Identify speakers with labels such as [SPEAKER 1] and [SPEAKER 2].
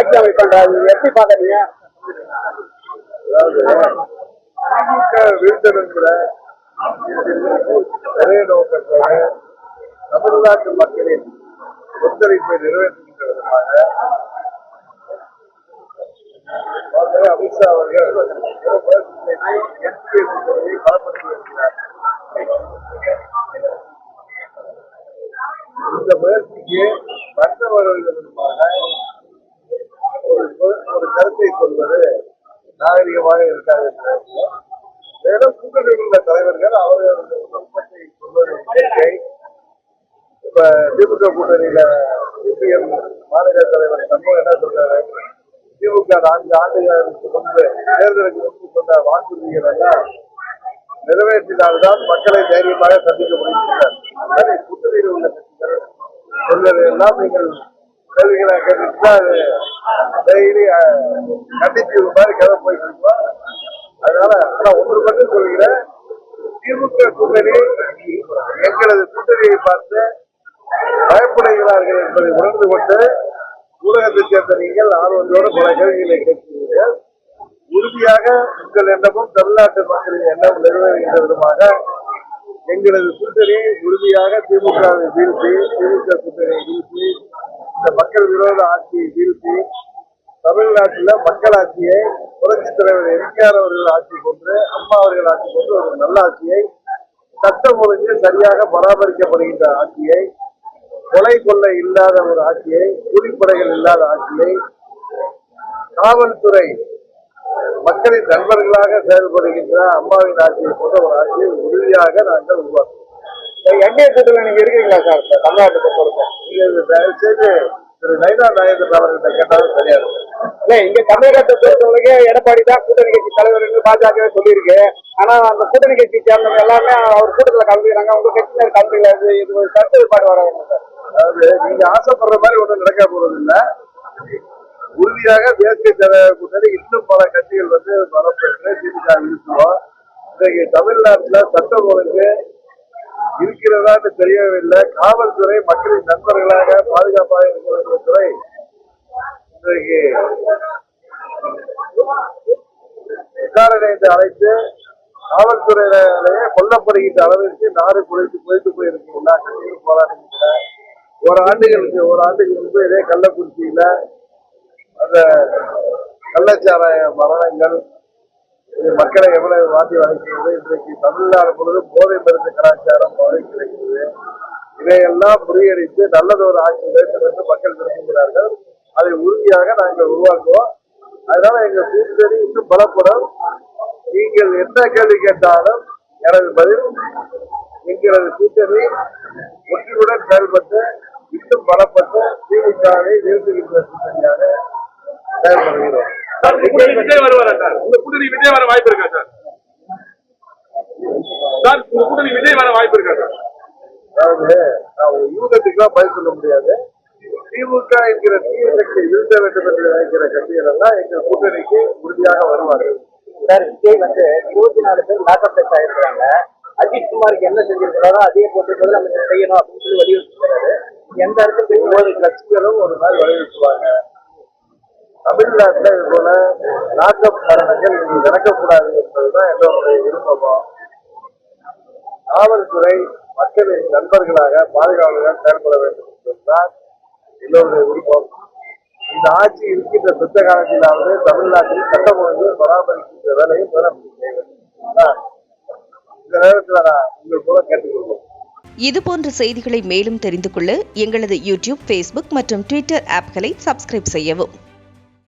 [SPEAKER 1] ஆட்சி அமைப்பன்றாரு, எப்படி பாக்குறீங்க?
[SPEAKER 2] வீழ்த்தெடுங்கிற ஒரே நோக்கத்தோட தமிழ்நாட்டு மக்களின் ஒத்துழைப்பை நிறைவேற்றுகின்ற விதமாக அமித்ஷா அவர்கள் பலப்படுத்தி வருகிறார். இந்த முயற்சிக்கு மற்றவர்களுமான ஒரு கருத்தை சொல்வது நாகரிகமாக இருக்காது. மேலும் கூட்டணியில் உள்ள தலைவர்கள் அவர்களுடைய விருப்பத்தை சொல்வது இயற்கை. இப்ப திமுக கூட்டணியில சிபிஎம் மாநில தலைவர் சண்முகம் என்ன சொல்றாரு? திமுக 4 ஆண்டுகளுக்கு முன்பு தேர்தலுக்கு முன்பு சொன்ன வாக்குறுதிகள் எல்லாம் நிறைவேற்றினால்தான் மக்களை தைரியமாக சந்திக்க முடியும். கூட்டணியில் உள்ள கட்சிகள் சொல்வது எல்லாம் நீங்கள் கேள்விகளை கேட்டுட்டு டெய்லி கண்டிப்பு மாதிரி கதை போயிட்டு இருக்கோம். அதனால ஒன்று மட்டும் சொல்கிறேன், திமுக கூட்டணி எங்களது கூட்டணியை பார்த்து பயப்படுகிறார்கள் என்பதை உணர்ந்து கொண்டு ஊடகத்தை சேர்ந்த நீங்கள் ஆர்வத்தோடு பல கேள்விகளை கேட்கிறீர்கள். உறுதியாக உங்கள் எண்ணமும் தமிழ்நாட்டு மக்களின் எண்ணம் நிறைவேறுகின்ற விதமாக எங்களது கூட்டணி உறுதியாக திமுகவை வீழ்த்தி, திமுக கூட்டணியை வீழ்த்தி, இந்த மக்கள் விரோத ஆட்சியை வீழ்த்தி, தமிழ்நாட்டில் மக்களாட்சியை புரட்சித் தலைவர் எம்ஜிஆர் அவர்கள் ஆட்சி கொண்டு, அம்மா அவர்கள் ஆட்சி கொண்டு ஒரு நல்ல ஆட்சியை, சட்டம் ஒழுங்கு சரியாக பராமரிக்கப்படுகின்ற ஆட்சியை, கொலை கொள்ளை இல்லாத ஒரு ஆட்சியை, கூலிப்படைகள் இல்லாத ஆட்சியை, காவல்துறை மக்களின் நண்பர்களாக செயல்படுகின்ற அம்மாவின் ஆட்சியை போன்ற ஒரு ஆட்சியை உறுதியாக நாங்கள் உருவாக்குவோம்.
[SPEAKER 1] என்டிஏ கூட்டணியில் நீங்க இருக்கிறீங்களா சார்? தமிழ்நாட்டை பொறுத்தவரைக்கும்
[SPEAKER 2] தயவு செய்து திரு நயினா நாகேந்திரன் அவர்கிட்ட கேட்டாலும் தெரியாது.
[SPEAKER 1] இல்ல, இங்க தமிழகத்தை பொறுத்தவரைக்கும் எடப்பாடி தான் கூட்டணி கட்சி தலைவர் என்று பாஜக சொல்லியிருக்கு. ஆனா அந்த கூட்டணி கட்சி சேர்ந்தவங்க எல்லாமே அவர் கூட்டத்தில் கலந்துக்கிறாங்க, உங்க கட்சியினர் கலந்துக்கிறாரு. இது ஒரு கருத்து வேறுபாடு வராது சார்.
[SPEAKER 2] அதாவது நீங்க ஆசைப்படுற மாதிரி ஒன்றும் நடக்க போறது இல்லை. உறுதியாக தேசிய ஜனநாயக கூட்டணி இன்னும் பல கட்சிகள் பலம் பெற்று திமுக இருக்கிறோம். இன்றைக்கு தமிழ்நாட்டில் சட்டம் ஒழுங்கு இருக்கிறதான்னு தெரியவில்லை. காவல்துறை மக்களின் நண்பர்களாக பாதுகாப்பாக இருக்கிற துறை இன்றைக்கு விசாரணை அழைத்து காவல்துறையிலேயே கொல்லப்படுகின்ற அளவிற்கு நாடு குறைத்து போயிருக்கு. எல்லா கட்சிகளும் போராடுகின்றன. ஒரு ஆண்டுக்கு முன்பு இதே கள்ளக்குறிச்சியில அந்த கள்ளச்சாராய மரணங்கள் மக்களை எவ்வளவு மாற்றி வளைக்கிறது. இன்றைக்கு தமிழ்நாடு முழுவதும் போதை மருந்து கலாச்சாரம் கிடைக்கிறது. இதையெல்லாம் முறியடித்து நல்லதொரு ஆட்சி வேண்டும் என்று மக்கள் விரும்புகிறார்கள். அதை உறுதியாக நாங்கள் உருவாக்குவோம். அதனால எங்கள் கூட்டணி இன்னும் பலப்படும். நீங்கள் என்ன கேள்வி கேட்டாலும் எனது பதில், எங்களது கூட்டணி ஒற்றுமையுடன் செயல்பட்டு இன்னும் பலப்பட்டு திமுகவை வீழ்த்துகின்ற கூட்டணியாக செயல்படுகிறோம்.
[SPEAKER 3] விஜய் வருவாரா சார்? உங்க கூட்டணி விஜய் வர வாய்ப்பு இருக்கா சார்? உங்க கூட்டணி விஜய் வர வாய்ப்பு இருக்கா சார்?
[SPEAKER 2] அதாவது நான் யூகத்துக்குலாம் பதில் சொல்ல முடியாது. திமுக என்கிற தீய சக்தியை வீழ்த்த வேண்டும் என்று நினைக்கிற கட்சிகள் எல்லாம் எங்கள் கூட்டணிக்கு உறுதியாக வருவார்கள்.
[SPEAKER 1] சார், விஜய் 24 பேர் லாக்அப் டெஸ்ட் ஆயிருக்காங்க. அஜித்குமாருக்கு என்ன செஞ்சிருக்கிறாரோ அதே போட்டு முதலமைச்சர் செய்யணும் அப்படின்னு சொல்லி வலியுறுத்துறாரு. எந்த இடத்துல
[SPEAKER 2] ஒவ்வொரு கட்சிகளும் ஒரு நாள் வலியுறுத்துவாங்க. தமிழ்நாட்டில் இது போல லாக்அப் மரணங்கள் இனி நடக்கக்கூடாது என்பதுதான் எல்லோருடைய விருப்பமும். காவல்துறை மக்களின் நண்பர்களாக பாதுகாவலர்கள் செயல்பட வேண்டும் என்பதுதான் எல்லோருடைய விருப்பம். இந்த ஆட்சி இருக்கின்ற சொந்த காலத்திலாவது தமிழ்நாட்டில் சட்டம் ஒழுங்கு பராமரிக்கின்ற வேலையை முதலமைச்சர் செய்ய வேண்டும். இந்த நேரத்தில் நான் உங்கள் மூலம் கேட்டுக்கொள்வோம்.
[SPEAKER 4] இதுபோன்ற செய்திகளை மேலும் தெரிந்து கொள்ள எங்களது யூடியூப், ஃபேஸ்புக் மற்றும் ட்விட்டர் ஆப்களை சப்ஸ்கிரைப் செய்யவும்.